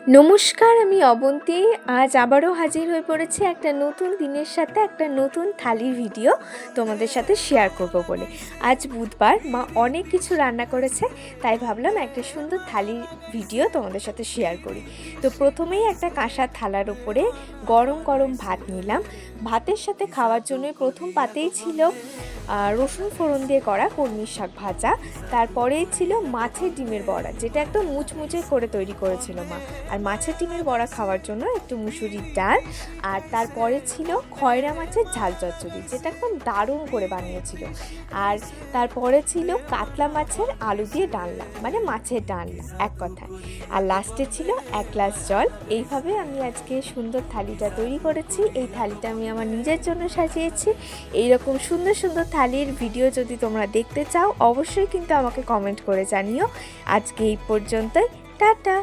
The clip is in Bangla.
নমস্কার, আমি অবন্তী। আজ আবারও হাজির হয়ে পড়েছি একটা নতুন দিনের সাথে, একটা নতুন থালির ভিডিও তোমাদের সাথে শেয়ার করব বলে। আজ বুধবার, মা অনেক কিছু রান্না করেছে, তাই ভাবলাম একটা সুন্দর থালির ভিডিও তোমাদের সাথে শেয়ার করি। তো প্রথমেই একটা কাঁসার থালার উপরে গরম গরম ভাত নিলাম। ভাতের সাথে খাওয়ার জন্য প্রথম পাতেই ছিল রসুন ফোড়ন দিয়ে করা কলমির শাক ভাজা, তারপরেই ছিল মাছের ডিমের বড়া, যেটা একদম মুচমুচে করে তৈরি করেছিল মা। আর মাছের ডিমের বড়া খাওয়ার জন্য একটু মুসুরির ডাল, আর তারপরে ছিল খয়রা মাছের ঝাল চচ্চড়ি, যেটা একদম দারুণ করে বানিয়েছিল। আর তারপরে ছিল কাতলা মাছের আলু দিয়ে ডালনা, মানে মাছের ডালনা এক কথায়। আর লাস্টে ছিল এক গ্লাস জল। এইভাবে আমি আজকে সুন্দর থালিটা তৈরি করেছি। এই থালিটা আমি আমার নিজের জন্য সাজিয়েছি। এইরকম সুন্দর সুন্দর থালির ভিডিও যদি তোমরা দেখতে চাও, অবশ্যই কিন্তু আমাকে কমেন্ট করে জানিও। আজকে এই পর্যন্তই, টাটা।